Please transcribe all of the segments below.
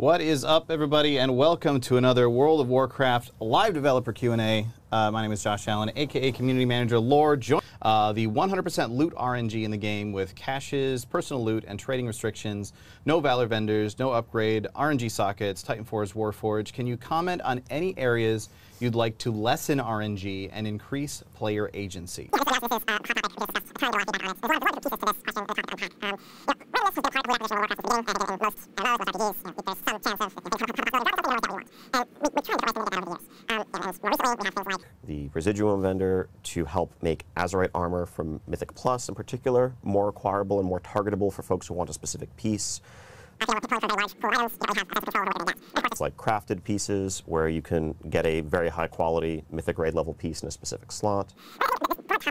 What is up, everybody, and welcome to another World of Warcraft live developer Q&A. My name is Josh Allen, aka Community Manager Lore. Join the 100% loot RNG in the game with caches, personal loot, and trading restrictions. No Valor vendors, no upgrade, RNG sockets, Titan Force, Warforge. Can you comment on any areas you'd like to lessen RNG and increase player agency? The Residuum vendor to help make Azerite armor from Mythic Plus in particular more acquirable and more targetable for folks who want a specific piece. It's like crafted pieces where you can get a very high quality Mythic grade level piece in a specific slot. Is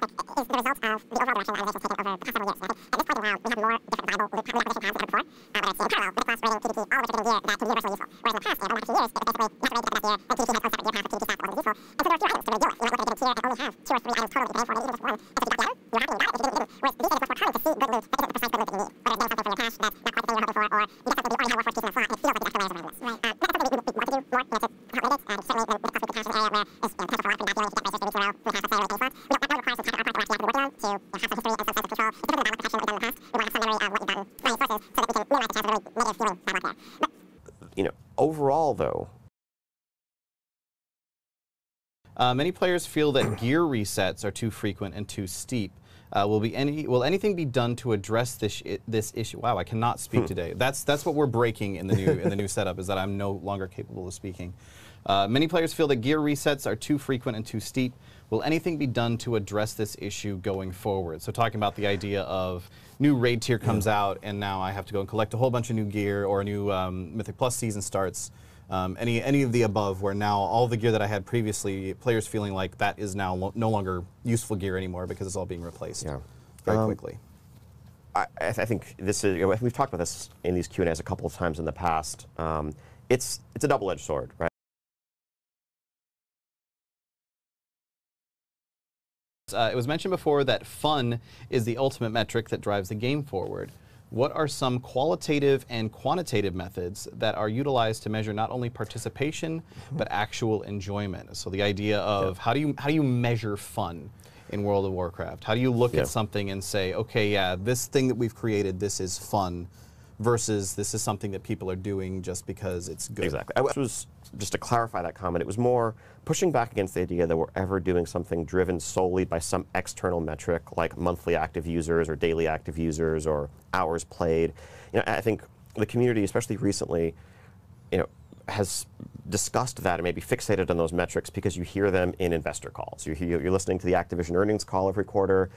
the result of the overall direction that taken over the past several years. At this point now, we have more different viable loot acquisition paths than before, but it's in parallel with class rating, PvP, all which are getting gear that can be universally useful. Whereas in the past, over the last few years, it was basically you have to raid to get that gear, then PvP had one separate gear path, but PvP staff wasn't useful. And so there are fewer items to really deal with. You're not looking at a tier and only have 2 or 3 items total that you pay for, maybe even just one. If you got the other, you're happy you got it. If you didn't, whereas these days it's much more common to see good loot, but isn't the precise good loot that you need. Whether it's getting something from your cache that's not quite the thing you're hoping for, or you get something you already have a Warforge piece in a slot, and it feels like the extra layers of randomness. Right. That's something we want to do more, to help mitigate, and certainly with the cache in an area where there's potential for a lot of pretty bad dealing if you get racers for weeks in a row through half a player rating slots. We don't require some type of artwork we're actively working on to have some history and some sense of control. It's different than the protection that we've done in the past. We want to have some memory of what you've done running sources so that we can minimize the chance of really negative feeling bad luck there. But, overall though, many players feel that gear resets are too frequent and too steep. Will anything be done to address this issue? Wow, I cannot speak today. That's what we're breaking in the new setup, is that I'm no longer capable of speaking. Many players feel that gear resets are too frequent and too steep. Will anything be done to address this issue going forward? So talking about the idea of new raid tier comes out, and now I have to go and collect a whole bunch of new gear, or a new Mythic Plus season starts. Any of the above, where now all the gear that I had previously, players feeling like that is now no longer useful gear anymore because it's all being replaced very quickly. I think this is, we've talked about this in these Q&As a couple of times in the past. It's a double-edged sword, right? It was mentioned before that fun is the ultimate metric that drives the game forward. What are some qualitative and quantitative methods that are utilized to measure not only participation but actual enjoyment? So the idea of how do you measure fun in World of Warcraft? How do you look at something and say, okay, yeah, this thing that we've created, this is fun, versus this is something that people are doing just because it's good? Exactly. Just to clarify that comment, it was more pushing back against the idea that we're ever doing something driven solely by some external metric like monthly active users or daily active users or hours played. I think the community, especially recently, has discussed that and maybe fixated on those metrics because you hear them in investor calls. You're listening to the Activision earnings call every quarter.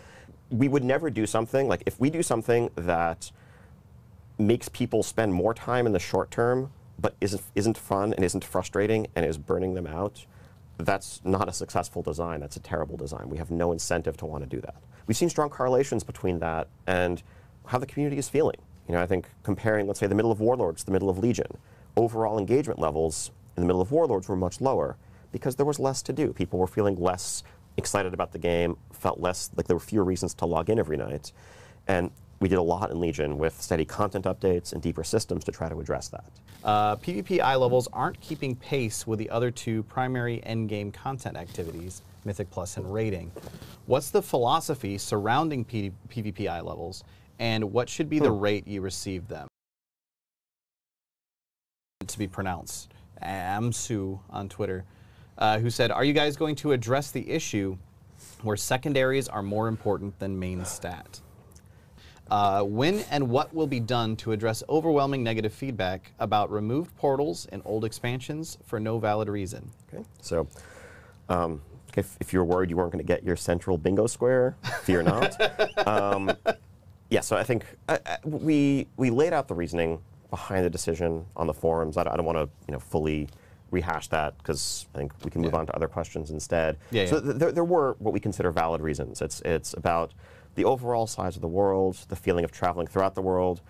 We would never do something, like if we do something that makes people spend more time in the short term but isn't fun and isn't frustrating and is burning them out, that's not a successful design. That's a terrible design. We have no incentive to want to do that. We've seen strong correlations between that and how the community is feeling. I think comparing, let's say, the middle of Warlords to the middle of Legion, overall engagement levels in the middle of Warlords were much lower because there was less to do. People were feeling less excited about the game, felt less like there were fewer reasons to log in every night. And we did a lot in Legion with steady content updates and deeper systems to try to address that. PvP eye levels aren't keeping pace with the other two primary endgame content activities, Mythic Plus and raiding. What's the philosophy surrounding PvP eye levels, and what should be the rate you receive them? To be pronounced, Amsu on Twitter, who said, are you guys going to address the issue where secondaries are more important than main stat? When and what will be done to address overwhelming negative feedback about removed portals in old expansions for no valid reason? Okay, so if you're worried you weren't going to get your central bingo square, fear not. So I think we laid out the reasoning behind the decision on the forums. I don't want to fully rehash that because I think we can move on to other questions instead. There were what we consider valid reasons. It's about the overall size of the world, the feeling of traveling throughout the world.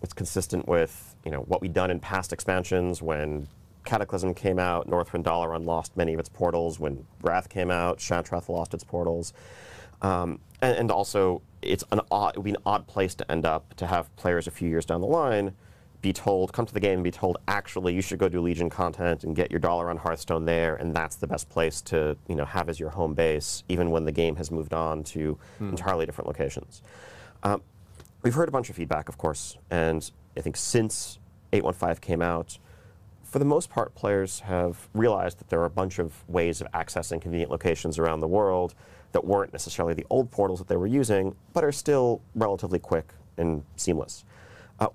It's consistent with what we'd done in past expansions. When Cataclysm came out, Northrend Dalaran lost many of its portals. When Wrath came out, Shantrath lost its portals. And also, it would be an odd place to end up to have players a few years down the line be told, come to the game and be told, actually, you should go do Legion content and get your dollar on Hearthstone there, and that's the best place to have as your home base, even when the game has moved on to entirely different locations. We've heard a bunch of feedback, of course, and I think since 8.15 came out, for the most part, players have realized that there are a bunch of ways of accessing convenient locations around the world that weren't necessarily the old portals that they were using, but are still relatively quick and seamless.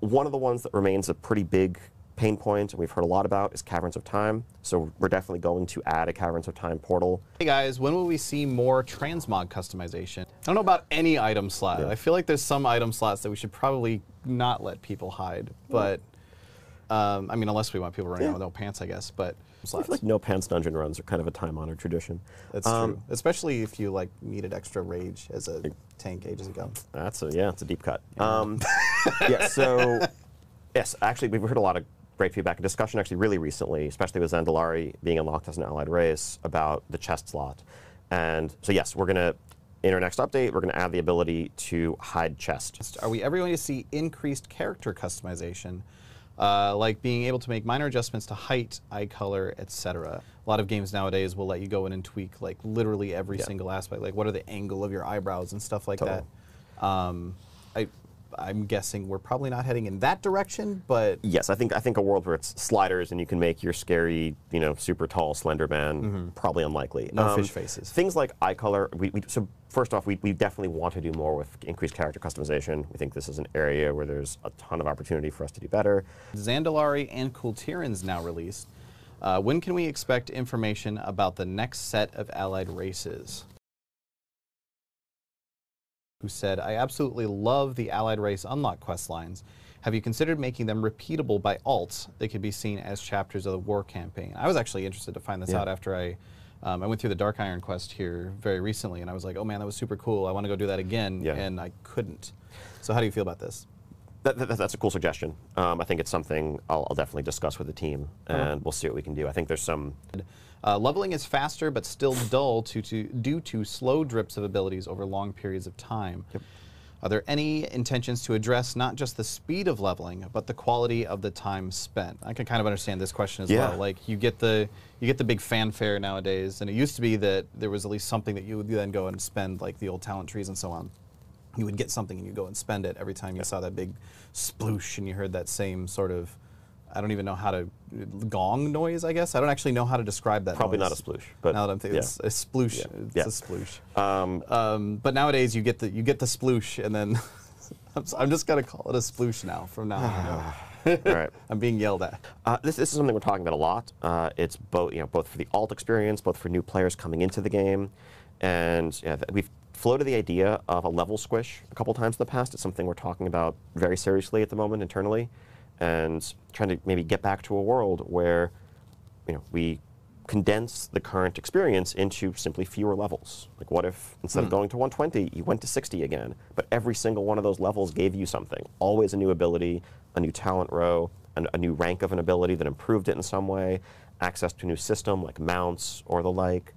One of the ones that remains a pretty big pain point, and we've heard a lot about, is Caverns of Time. So we're definitely going to add a Caverns of Time portal. Hey guys, when will we see more transmog customization? I don't know about any item slot. I feel like there's some item slots that we should probably not let people hide, but I mean, unless we want people running out with no pants, I guess. But I feel like no pants dungeon runs are kind of a time-honored tradition. That's true, especially if you like needed extra rage as a tank ages ago. That's it's a deep cut. So yes, actually, we've heard a lot of great feedback and discussion actually really recently, especially with Zandalari being unlocked as an allied race, about the chest slot. And so yes, we're going to, in our next update, we're going to add the ability to hide chest. Are we ever going to see increased character customization? Like being able to make minor adjustments to height, eye color, etc. A lot of games nowadays will let you go in and tweak like literally every single aspect, like what are the angle of your eyebrows and stuff like that. I'm guessing we're probably not heading in that direction, but yes, I think a world where it's sliders and you can make your scary, super tall slender man, probably unlikely. No fish faces. Things like eye color. So first off, we definitely want to do more with increased character customization. We think this is an area where there's a ton of opportunity for us to do better. Zandalari and Kultiran's now released. When can we expect information about the next set of allied races? Who said, I absolutely love the allied race unlock quest lines. Have you considered making them repeatable by alts that could be seen as chapters of the war campaign? I was actually interested to find this out after I went through the Dark Iron quest here very recently, and I was like, oh man, that was super cool. I want to go do that again, and I couldn't. So how do you feel about this? That's a cool suggestion. I think it's something I'll definitely discuss with the team, and we'll see what we can do. I think there's some... leveling is faster but still dull due to slow drips of abilities over long periods of time. Are there any intentions to address not just the speed of leveling, but the quality of the time spent? I can kind of understand this question as well. Like you get the big fanfare nowadays, and it used to be that there was at least something that you would then go and spend, like the old talent trees and so on. You would get something and you go and spend it every time you saw that big sploosh and you heard that same sort of, I don't even know how to, gong noise, I guess? I don't actually know how to describe that Probably noise. not a sploosh. But now that I'm thinking, it's a sploosh. It's a sploosh. But nowadays you get the sploosh, and then I'm just going to call it a sploosh now from now on. All right. I'm being yelled at. This is something we're talking about a lot. It's both for the alt experience, both for new players coming into the game, and we've floated the idea of a level squish a couple times in the past. It's something we're talking about very seriously at the moment internally, and trying to maybe get back to a world where we condense the current experience into simply fewer levels. Like what if instead of going to 120, you went to 60 again, but every single one of those levels gave you something. Always a new ability, a new talent row, a new rank of an ability that improved it in some way, access to a new system like mounts or the like,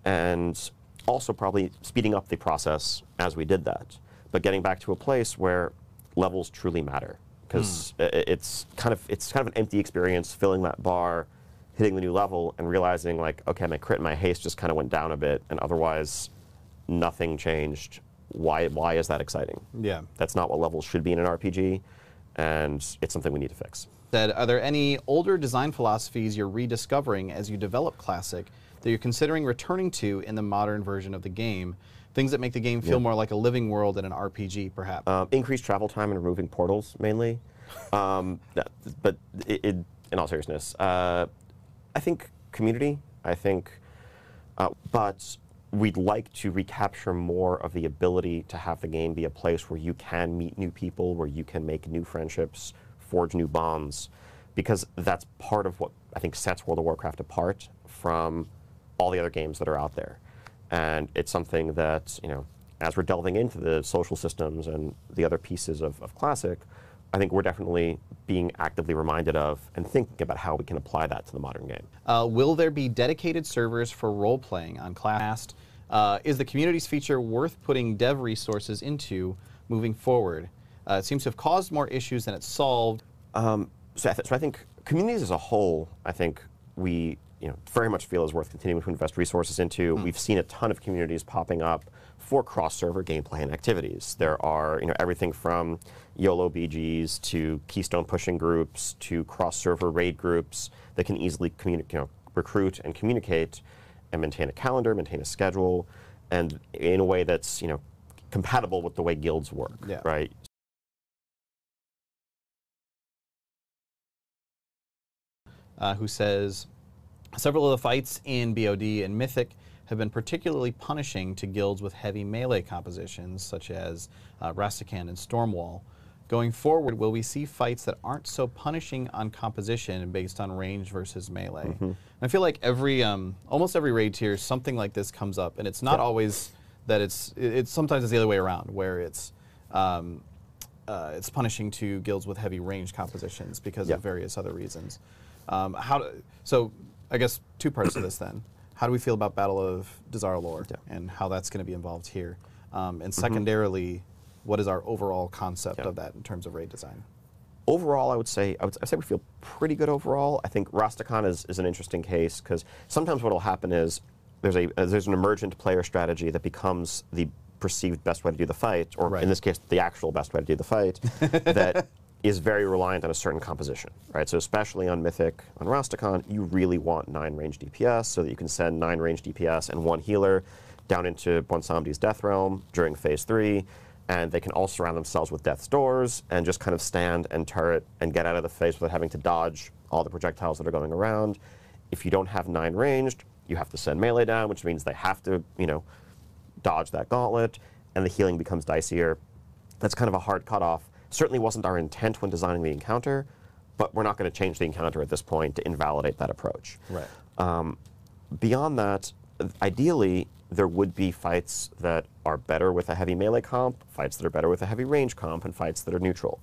and also probably speeding up the process as we did that, but getting back to a place where levels truly matter. Because it's kind of an empty experience filling that bar, hitting the new level, and realizing like, okay, my crit and my haste just kind of went down a bit, and otherwise nothing changed. Why is that exciting? Yeah, that's not what levels should be in an RPG, and it's something we need to fix. Are there any older design philosophies you're rediscovering as you develop Classic that you're considering returning to in the modern version of the game? Things that make the game feel more like a living world than an RPG, perhaps. Increased travel time and removing portals, mainly. But in all seriousness, I think community. But we'd like to recapture more of the ability to have the game be a place where you can meet new people, where you can make new friendships, forge new bonds, because that's part of what I think sets World of Warcraft apart from all the other games that are out there. And it's something that, as we're delving into the social systems and the other pieces of Classic, I think we're definitely being actively reminded of and thinking about how we can apply that to the modern game. Will there be dedicated servers for role-playing on Class? Is the community's feature worth putting dev resources into moving forward? It seems to have caused more issues than it's solved. So I think communities as a whole, I think we very much feel is worth continuing to invest resources into. We've seen a ton of communities popping up for cross-server gameplay and activities. There are everything from YOLO BGs to keystone pushing groups to cross-server raid groups that can easily recruit and communicate and maintain a calendar, maintain a schedule, and in a way that's compatible with the way guilds work, right? Who says, several of the fights in BOD and Mythic have been particularly punishing to guilds with heavy melee compositions, such as Rastakhan and Stormwall. Going forward, will we see fights that aren't so punishing on composition based on range versus melee? I feel like almost every raid tier, something like this comes up, and it's not always that it's sometimes it's the other way around, where it's punishing to guilds with heavy range compositions because of various other reasons. So I guess two parts to this then. How do we feel about Battle of Dazar'alor and how that's going to be involved here? And secondarily, what is our overall concept of that in terms of raid design? Overall, I would say we feel pretty good overall. I think Rastakhan is an interesting case because sometimes what will happen is there's an emergent player strategy that becomes the perceived best way to do the fight, or in this case, the actual best way to do the fight, that is very reliant on a certain composition, right? So especially on Mythic, on Rastakhan, you really want 9 range DPS so that you can send 9 range DPS and 1 healer down into Bonsamdi's Death Realm during Phase 3, and they can all surround themselves with Death's Doors and just kind of stand and turret and get out of the phase without having to dodge all the projectiles that are going around. If you don't have 9 ranged, you have to send melee down, which means they have to, dodge that gauntlet, and the healing becomes dicier. That's kind of a hard cutoff. Certainly wasn't our intent when designing the encounter, but we're not going to change the encounter at this point to invalidate that approach. Right. Beyond that, ideally, there would be fights that are better with a heavy melee comp, fights that are better with a heavy range comp, and fights that are neutral.